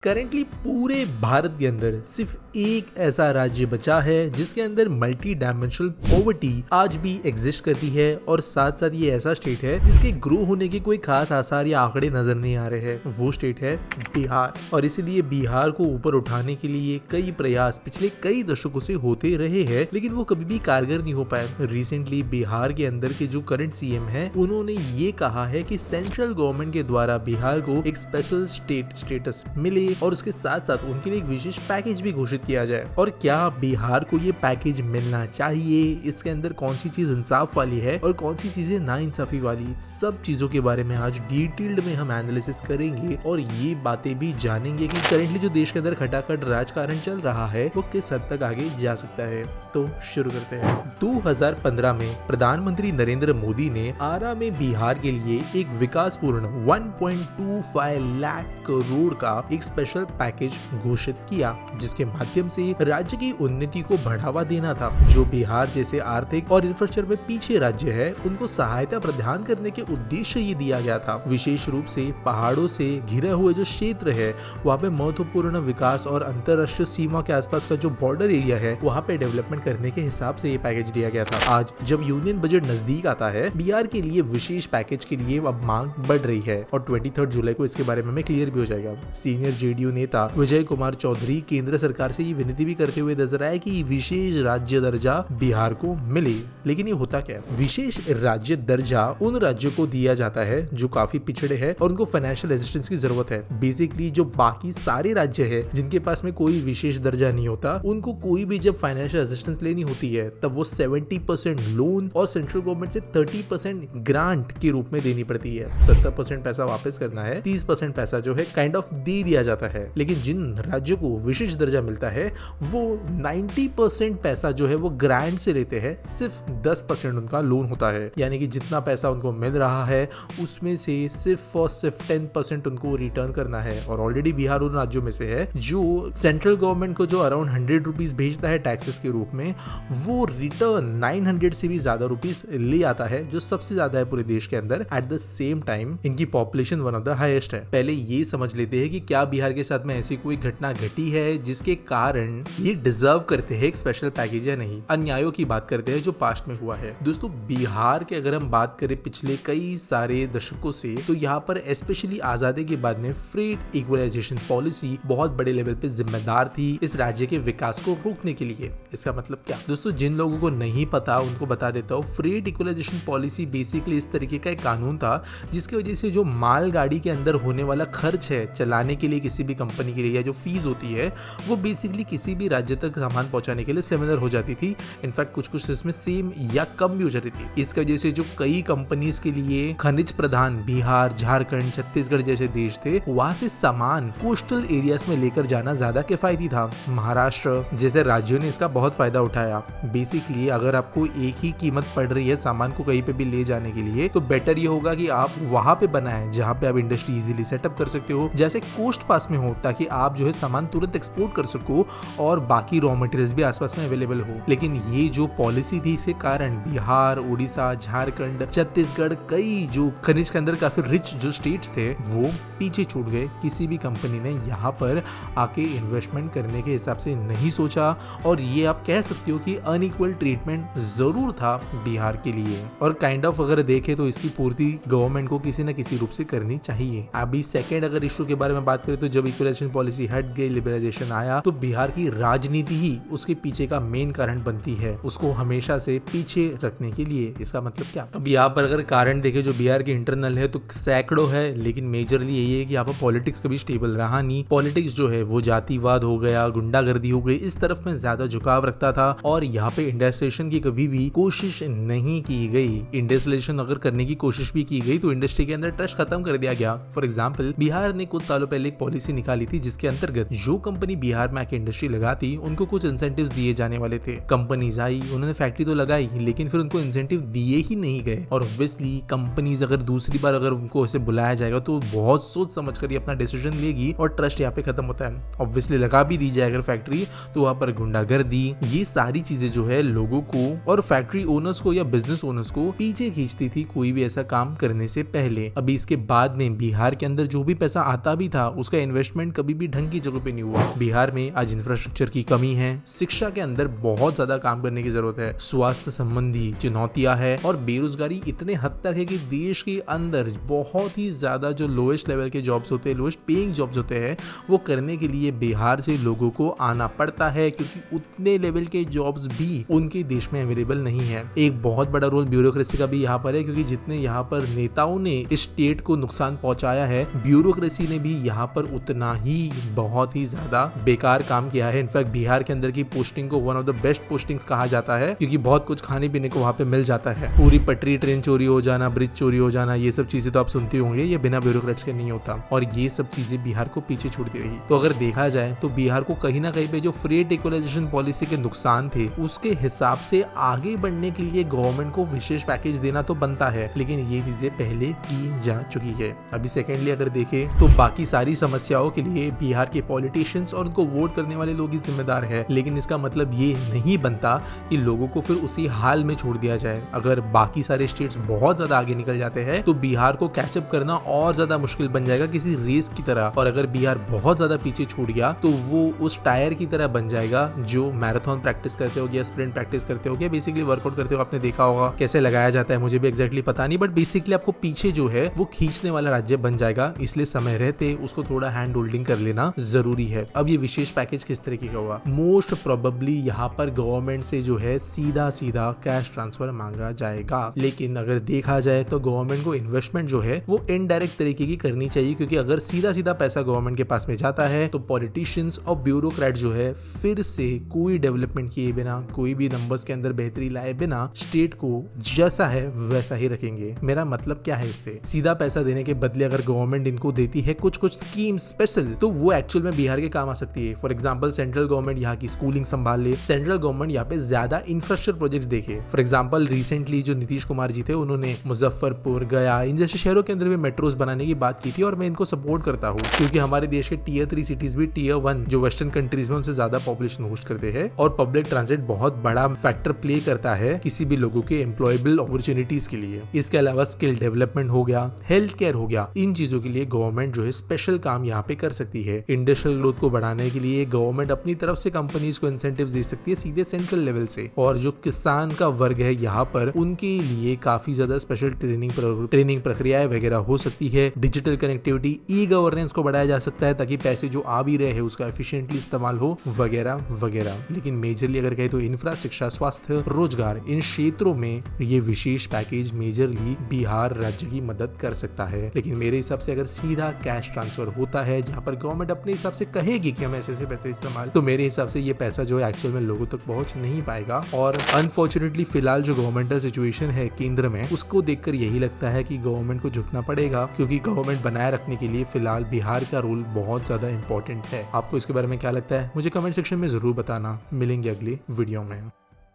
Currently पूरे भारत के अंदर सिर्फ एक ऐसा राज्य बचा है जिसके अंदर मल्टी डायमेंशनल पॉवर्टी आज भी एग्जिस्ट करती है और साथ साथ ये ऐसा स्टेट है जिसके ग्रो होने के कोई खास आसार या आंकड़े नजर नहीं आ रहे हैं। वो स्टेट है बिहार और इसीलिए बिहार को ऊपर उठाने के लिए कई प्रयास पिछले कई दशकों से होते रहे हैं, लेकिन वो कभी भी कारगर नहीं हो पाए। रिसेंटली बिहार के अंदर के जो करंट सीएम है उन्होंने ये कहा है कि सेंट्रल गवर्नमेंट के द्वारा बिहार को एक स्पेशल स्टेट स्टेटस मिले और उसके साथ साथ उनके लिए एक विशेष पैकेज भी घोषित किया जाए। और क्या बिहार को ये पैकेज मिलना चाहिए, इसके अंदर कौन सी चीज इंसाफ वाली है और कौन सी चीजें नाइंसाफी वाली, सब चीजों के बारे में आज डिटेल्ड में हम एनालिसिस करेंगे और ये बातें भी जानेंगे कि करेंटली जो देश के अंदर खटाखट राजकारण चल रहा है वो किस हद तक आगे जा सकता है। तो शुरू करते हैं। 2015 में प्रधानमंत्री नरेंद्र मोदी ने आरा में बिहार के लिए एक विकासपूर्ण 1.25 लाख करोड़ का एक स्पेशल पैकेज घोषित किया, जिसके माध्यम से राज्य की उन्नति को बढ़ावा देना था। जो बिहार जैसे आर्थिक और इंफ्रास्ट्रक्चर में पीछे राज्य है उनको सहायता प्रदान करने के उद्देश्य ये दिया गया था। विशेष रूप से पहाड़ों से घिरे हुए जो क्षेत्र है वहाँ पे महत्वपूर्ण विकास और अंतरराष्ट्रीय सीमा के आसपास का जो बॉर्डर एरिया है वहाँ पे डेवलपमेंट करने के हिसाब से ये पैकेज दिया गया था। आज जब यूनियन बजट नजदीक आता है, बिहार के लिए विशेष पैकेज के लिए अब मांग बढ़ रही है और 23 जुलाई को इसके बारे में हमें क्लियर भी हो जाएगा। सीनियर जेडीयू नेता विजय कुमार चौधरी केंद्र सरकार से ये विनती भी करते हुए नजर आए कि विशेष राज्य दर्जा बिहार को मिले। लेकिन ये होता क्या है? विशेष राज्य दर्जा उन राज्यों को दिया जाता है जो काफी पिछड़े हैं और उनको फाइनेंशियल असिस्टेंस की जरूरत है। बेसिकली जो बाकी सारे राज्य है जिनके पास में कोई विशेष दर्जा नहीं होता, उनको कोई भी जब फाइनेंशियल असिस्टेंस लेनी होती है तब वो 70% लोन और सेंट्रल गवर्नमेंट से 30% ग्रांट के रूप में देनी पड़ती है। 70% पैसा वापस करना है, 30% पैसा जो है काइंड ऑफ दे दिया जाता है। लेकिन जिन राज्यों को विशेष दर्जा मिलता है वो 90% पैसा जो है वो ग्रांट से लेते हैं, सिर्फ 10% उनका लोन होता है। यानी कि जितना पैसा उनको मिल रहा है उसमें से सिर्फ और सिर्फ 10% उनको रिटर्न करना है। और ऑलरेडी बिहार उन राज्यों में से है जो सेंट्रल गवर्नमेंट को जो अराउंड 100 रुपीज भेजता है टैक्सेस के रूप में, वो रिटर्न 900 से भी ज्यादा रुपीस ले आता है, जो सबसे ज्यादा है पूरे देश के अंदर। एट द सेम टाइम इनकी population one of the highest है। पहले ये समझ लेते हैं कि क्या बिहार के साथ में ऐसी कोई घटना घटी है जिसके कारण ये डिजर्व करते हैं एक स्पेशल पैकेज या नहीं। अन्यायों की बात करते हैं जो पास्ट में हुआ है। दोस्तों, बिहार के अगर हम बात करें पिछले कई सारे दशकों से, तो यहाँ पर स्पेशली आजादी के बाद में फ्रेट इक्वलाइजेशन पॉलिसी बहुत बड़े लेवल पे जिम्मेदार थी इस राज्य के विकास को रोकने के लिए। इसका मतलब क्या? दोस्तों, जिन लोगों को नहीं पता उनको बता देता हूँ। फ्रेट इक्वलाइजेशन पॉलिसी बेसिकली इस तरीके का एक कानून था जिसकी वजह से जो माल गाड़ी के अंदर होने वाला खर्च है चलाने के लिए किसी भी कंपनी के लिए, या जो फीस होती है वो बेसिकली किसी भी राज्य तक सामान पहुंचाने के लिए सिमिलर हो जाती थी। इनफैक्ट कुछ इसमें सेम या कम भी हो जाती थी। इसकी वजह से जो कई कंपनीज के लिए खनिज प्रधान बिहार, झारखंड, छत्तीसगढ़ जैसे देश थे, वहां से सामान कोस्टल एरियाज में लेकर जाना ज्यादा किफायती था। महाराष्ट्र जैसे राज्यों ने इसका बहुत फायदा उठाया। बेसिकली अगर आपको एक ही कीमत पड़ रही है सामान को कहीं पे भी ले जाने के लिए, तो बेटर ये होगा कि आप वहां पे बनाएं जहां पे आप इंडस्ट्री इजीली सेटअप कर सकते हो, जैसे कोस्ट पास में हो, ताकि आप जो है सामान तुरंत एक्सपोर्ट कर सको और बाकी रॉ मटेरियल्स भी आसपास में अवेलेबल हो। लेकिन ये जो पॉलिसी थी इसके कारण बिहार, उड़ीसा, झारखंड, छत्तीसगढ़, कई जो खनिज के अंदर काफी रिच जो स्टेट्स थे वो पीछे छूट गए। किसी भी कंपनी ने यहाँ पर आके इन्वेस्टमेंट करने के हिसाब से नहीं सोचा और ये आप कह सकते हो कि अनइक्वल ट्रीटमेंट जरूर था बिहार के लिए। और काइंड ऑफ अगर देखें तो इसकी पूर्ति गवर्नमेंट को किसी न किसी रूप से करनी चाहिए। अभी सेकंड अगर इशू के बारे में बात करें तो जब इक्वलाइजेशन पॉलिसी हट गई, लिबरलाइजेशन आया, तो बिहार की राजनीति ही उसके पीछे का मेन कारण बनती है, उसको हमेशा से पीछे रखने के लिए। इसका मतलब क्या? अब यहाँ पर अगर कारण देखे जो बिहार के इंटरनल है तो सैकड़ों है, लेकिन मेजरली यही है कि यहाँ पर पॉलिटिक्स कभी स्टेबल रहा नहीं। पॉलिटिक्स जो है वो जातिवाद हो गया, गुंडागर्दी हो गई, इस तरफ में ज्यादा झुकाव रखता था और यहाँ पे इंडस्ट्रियलाइजेशन की कभी भी कोशिश नहीं की गई। इंडस्ट्रियलाइजेशन अगर करने की कोशिश भी की गई तो इंडस्ट्री के अंदर ट्रस्ट खत्म कर दिया गया। फॉर एग्जांपल, बिहार ने कुछ सालों पहले एक पॉलिसी निकाली थी जिसके अंतर्गत जो कंपनी बिहार में आके इंडस्ट्री लगाती उनको कुछ इंसेंटिव्स दिए जाने वाले थे। कंपनीज आई, उन्होंने फैक्ट्री तो लगाई, लेकिन फिर उनको इंसेंटिव दिए ही नहीं गए। और ऑब्वियसली कंपनीज अगर दूसरी बार अगर उनको ऐसे बुलाया जाएगा तो बहुत सोच समझ कर अपना डिसीजन लेगी और ट्रस्ट यहाँ पे खत्म होता है। ऑब्वियसली लगा भी दी जाए अगर फैक्ट्री, तो वहाँ पर गुंडागर्दी, ये सारी चीजें जो है लोगों को और फैक्ट्री ओनर्स को या बिजनेस ओनर्स को पीछे खींचती थी कोई भी ऐसा काम करने से पहले। अभी इसके बाद में बिहार के अंदर जो भी पैसा आता भी था उसका इन्वेस्टमेंट कभी भी ढंग की जगह पे नहीं हुआ। बिहार में आज इंफ्रास्ट्रक्चर की कमी है, शिक्षा के अंदर बहुत ज्यादा काम करने की जरूरत है, स्वास्थ्य संबंधी चुनौतियां है और बेरोजगारी इतने हद तक है कि देश के अंदर बहुत ही ज्यादा जो लोएस्ट लेवल के जॉब्स होते हैं, लोएस्ट पेइंग जॉब्स होते हैं, वो करने के लिए बिहार से लोगों को आना पड़ता है क्योंकि उतने लेवल के जॉब्स भी उनके देश में अवेलेबल नहीं है। एक बहुत बड़ा रोल ब्यूरोक्रेसी का भी यहाँ पर है क्योंकि जितने यहाँ पर नेताओं ने इस स्टेट को नुकसान पहुंचाया है, ब्यूरोक्रेसी ने भी यहाँ पर उतना ही बहुत ही ज्यादा बेकार काम किया है। इनफैक्ट बिहार के अंदर की पोस्टिंग को one of the best postings कहा जाता है क्योंकि बहुत कुछ खाने पीने को वहाँ पे मिल जाता है। पूरी पटरी ट्रेन चोरी हो जाना, ब्रिज चोरी हो जाना, ये सब चीजें तो आप सुनते होंगे, ये बिना ब्यूरोक्रेट्स के नहीं होता और ये सब चीजें बिहार को पीछे छोड़ती रही। तो अगर देखा जाए तो बिहार को कहीं ना कहीं पे जो फ्रेट इक्वलाइजेशन पॉलिसी के नुकसान थे उसके हिसाब से आगे बढ़ने के लिए गवर्नमेंट को विशेष पैकेज देना तो बनता है, लेकिन ये चीजें पहले की जा चुकी है। अभी सेकेंडली अगर देखें तो बाकी सारी समस्याओं के लिए बिहार के पॉलिटिशियंस और उनको वोट करने वाले लोग ही जिम्मेदार है, लेकिन इसका मतलब ये नहीं बनता कि लोगों को फिर उसी हाल में छोड़ दिया जाए। अगर बाकी सारे स्टेट्स बहुत ज्यादा आगे निकल जाते हैं तो बिहार को कैचअप करना और ज्यादा मुश्किल बन जाएगा किसी रेस की तरह, और अगर बिहार बहुत ज्यादा पीछे छूट गया तो वो उस टायर की तरह बन जाएगा जो मैराथन प्रैक्टिस करते हो या स्प्रिंट प्रैक्टिस करते हो या बेसिकली वर्कआउट करते हो। आपने देखा होगा कैसे लगाया जाता है, मुझे भी एग्जैक्टली पता नहीं, बट बेसिकली आपको पीछे जो है वो खींचने वाला राज्य बन जाएगा, इसलिए समय रहते उसको थोड़ा हैंड होल्डिंग कर लेना जरूरी है। अब ये विशेष पैकेज किस तरीके का हुआ, मोस्ट प्रोबेबली यहाँ पर गवर्नमेंट से जो है सीधा सीधा कैश ट्रांसफर मांगा जाएगा, लेकिन अगर देखा जाए तो गवर्नमेंट को इन्वेस्टमेंट जो है वो इनडायरेक्ट तरीके की करनी चाहिए क्योंकि अगर सीधा सीधा पैसा गवर्नमेंट के पास में जाता है तो पॉलिटिशियंस और ब्यूरोक्रेट जो है फिर से कोई डेवलपमेंट किए बिना, कोई भी नंबर्स के अंदर बेहतरी लाए बिना स्टेट को जैसा है वैसा ही रखेंगे। मेरा मतलब क्या है, इससे सीधा पैसा देने के बदले अगर गवर्नमेंट इनको देती है कुछ कुछ स्कीम स्पेशल तो वो एक्चुअल में बिहार के काम आ सकती है। फॉर एग्जांपल सेंट्रल गवर्नमेंट यहाँ की स्कूलिंग संभाल ले, सेंट्रल गवर्नमेंट यहाँ पे ज्यादा इंफ्रास्ट्रक्चर प्रोजेक्ट्स देखे। फॉर एग्जांपल रिसेंटली जो नीतीश कुमार जी थे उन्होंने मुजफ्फरपुर, गया इन जैसे शहरों के अंदर भी मेट्रोस बनाने की बात की थी और मैं इनको सपोर्ट करता हूँ क्योंकि हमारे देश के टियर 3 सिटीज भी टियर 1 जो वेस्टर्न कंट्रीज में उनसे ज्यादा पॉपुलेशन होस्ट करते हैं और पब्लिक ट्रांजिट बहुत बड़ा फैक्टर प्ले करता है किसी भी लोगों के एम्प्लॉयबल अपॉर्चुनिटीज के लिए। इसके अलावा स्किल डेवलपमेंट हो गया, हेल्थ केयर हो गया, इन चीजों के लिए गवर्नमेंट जो है स्पेशल काम यहाँ पे कर सकती है। इंडस्ट्रियल ग्रोथ को बढ़ाने के लिए गवर्नमेंट अपनी तरफ से कंपनीज को इंसेंटिव्स दे सकती है सीधे सेंट्रल लेवल से, और जो किसान का वर्ग है यहाँ पर उनके लिए काफी ज्यादा स्पेशल ट्रेनिंग प्रक्रियाएं वगैरह हो सकती है। डिजिटल कनेक्टिविटी, ई गवर्नेंस को बढ़ाया जा सकता है ताकि पैसे जो आ भी रहे हैं उसका एफिशिएंटली इस्तेमाल हो वगैरह वगैरह। लेकिन मेजरली अगर कहे तो इंफ्रा, शिक्षा, स्वास्थ्य, रोजगार इन क्षेत्रों में ये विशेष पैकेज मेजरली बिहार राज्य की मदद कर सकता है। लेकिन मेरे हिसाब से अगर सीधा कैश ट्रांसफर होता है जहां पर गवर्नमेंट अपने हिसाब से कहेगी कि हम ऐसे से पैसे इस्तेमाल, तो मेरे हिसाब से ये पैसा जो है एक्चुअल में लोगों तक पहुंच नहीं पाएगा। और अनफॉर्चुनेटली फिलहाल जो गवर्नमेंटल सिचुएशन है केंद्र में उसको देखकर यही लगता है कि गवर्नमेंट को झुकना पड़ेगा क्योंकि गवर्नमेंट बनाए रखने के लिए फिलहाल बिहार का रोल बहुत ज्यादा इंपॉर्टेंट है। आपको इसके बारे में क्या लगता है मुझे कमेंट सेक्शन में जरूर बताना। मिलेंगे अगली वीडियो में।